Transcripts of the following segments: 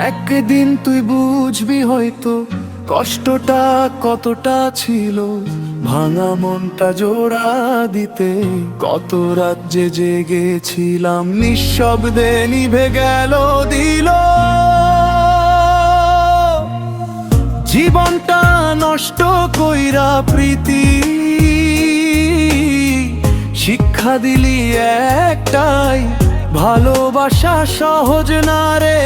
একদিন তুই বুঝবি হয়তো কষ্টটা কতটা ছিল, ভাঙা মনটা জোড়া দিতে কত রাজ্যে জেগেছিলাম, নিঃশব্দে নিভে গেল দিল জীবনটা নষ্ট কইরা প্রীতি। শিক্ষা দিলি একটাই, ভালোবাসা সহজ না রে,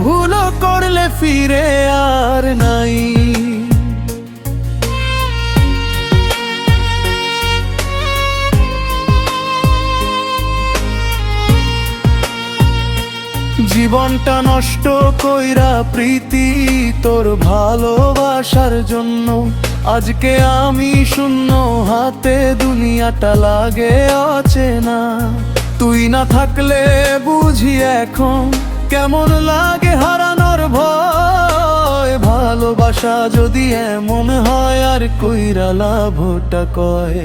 ভুল করলে ফিরে আর নাই। জীবনটা নষ্ট কইরা প্রীতি তোর ভালোবাসার জন্য, আজকে আমি শূন্য হাতে, দুনিয়াটা লাগে অচেনা। তুই না থাকলে বুঝি এখন কেমন লাগে হারানোর ভয়, ভালোবাসা যদি এমন হয় আর কইরা লাভটা কয়।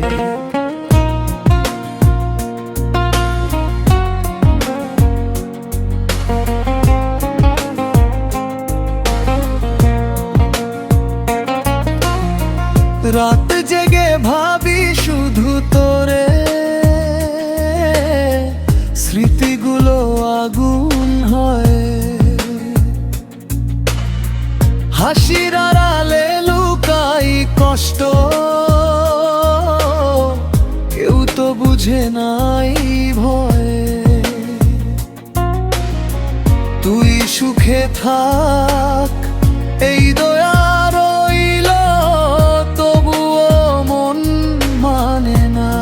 রাত জেগে ভাবি শুধু তোরে, স্মৃতিগুলো আগুন হয়, হাসির আড়ালে লুকাই কষ্ট, কেউ তো বুঝে নাই ভয়। তুই সুখে থাক এই দয়া রইল, তবুও মন মানে না।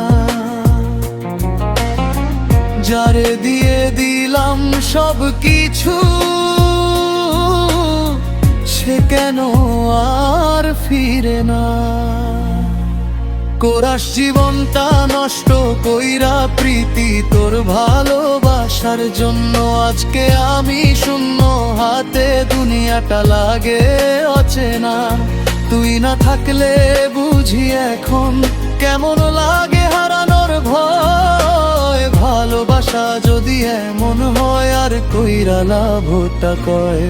যারে দিয়ে দিলাম সব কিছু, সে কেন আর ফিরে না। কোরাস জীবনটা নষ্ট কইরা প্রীতি তোর ভালোবাসার জন্য, আজকে আমি শূন্য হাতে, দুনিয়াটা লাগে অচেনা। তুই না থাকলে বুঝি এখন কেমন লাগে হারানোর ভয়, ভালোবাসা যদি এমন হয় আর কইরা লাভটা কয়।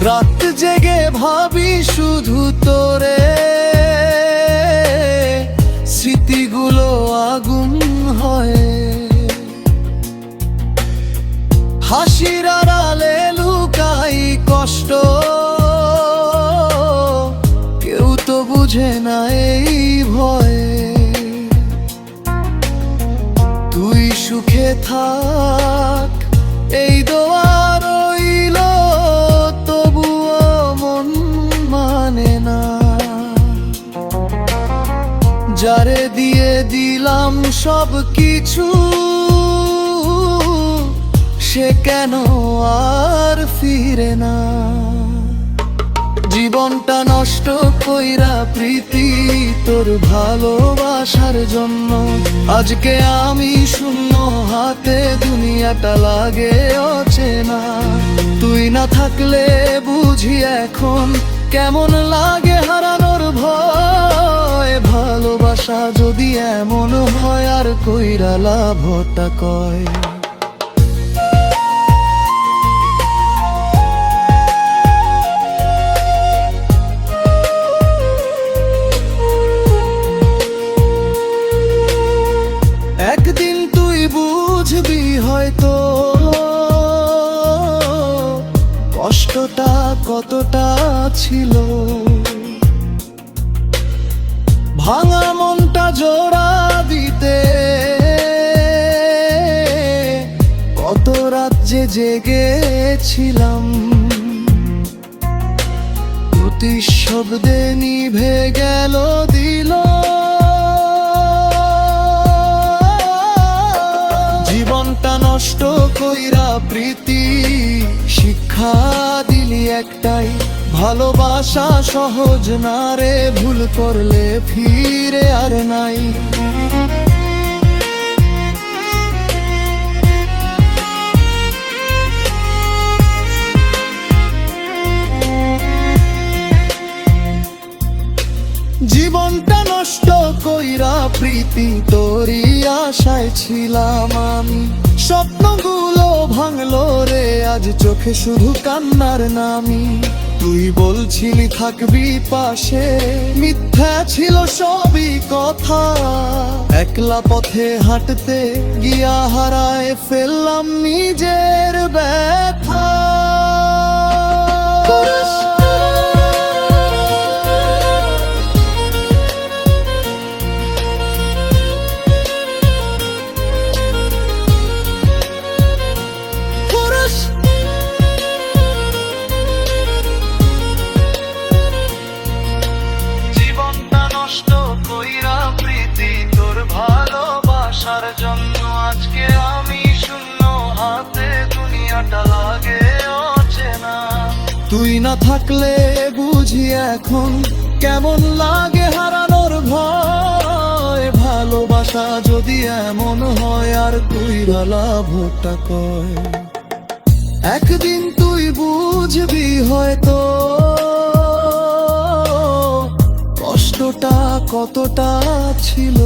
রাত জেগে ভাবি শুধু তোরে, স্মৃতিগুলো আগুন হয়, হাসির আড়ালে লুকাই কষ্ট, কেউ তো বুঝে না এই ভয়। তুই সুখে থাক এই দোয়া রইল, তবুও মন মানে না। যারে দিয়ে দিলাম সব কিছু, সে কেন আর ফিরে না। জীবনটা নষ্ট কইরা প্রীতি তোর ভালোবাসার জন্য, আজকে আমি শূন্য হাতে, দুনিয়াটা লাগে অচেনা। তুই না থাকলে বুঝি এখন কেমন লাগে হারানোর ভয়, ভালোবাসা যদি এমন হয় আর কইরা লাভটা কয়। একদিন তুই বুঝবি হয়তো কষ্টটা কতটা ছিল, ভাঙা মনটা জোড়া দিতে কত রাজ্যে জেগেছিলাম, প্রতি শব্দে নিভে গেল দিল জীবনটা নষ্ট কইরা প্রীতি। শিক্ষা দিলি একটাই, ভালোবাসা সহজ না রে, ভুল করলে ফিরে আর নাই। প্রীতি তোরই আশায় ছিলাম আমি। স্বপ্নগুলো ভাঙলো রে আজ চোখে শুধু কান্নার নামি। তুই বলছিলি থাকবি পাশে, মিথ্যা ছিল সবই কথা। একলা পথে হাঁটতে গিয়া হারায় ফেললাম নিজের ব্যথা। জীবনটা নষ্ট কইরা প্রীতি তোর ভালোবাসার জন্য আজকে আমি শূন্য হাতে, দুনিয়াটা লাগে অচেনা। তুই না থাকলে বুঝি এখন কেমন লাগে হারানোর ভয়। ভালোবাসা যদি এমন হয় আর তুই লাভটা কয়, একদিন তুই বুঝবি হয়তো কষ্টটা কতটা ছিল।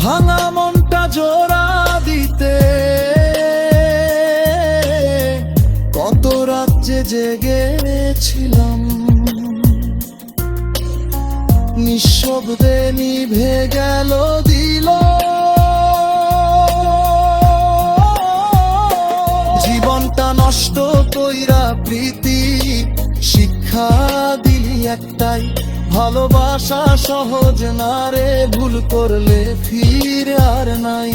ভাঙা মনটা জোড়া দিতে কত রাজ্যে জেগেছিলাম। নিঃশব্দে নিভে গেল দিল। জীবনটা নষ্ট কইরা প্রীতি শিক্ষা দিলি একটাই, ভালোবাসা সহজ না রে, ভুল করলে ফিরে আর নাই।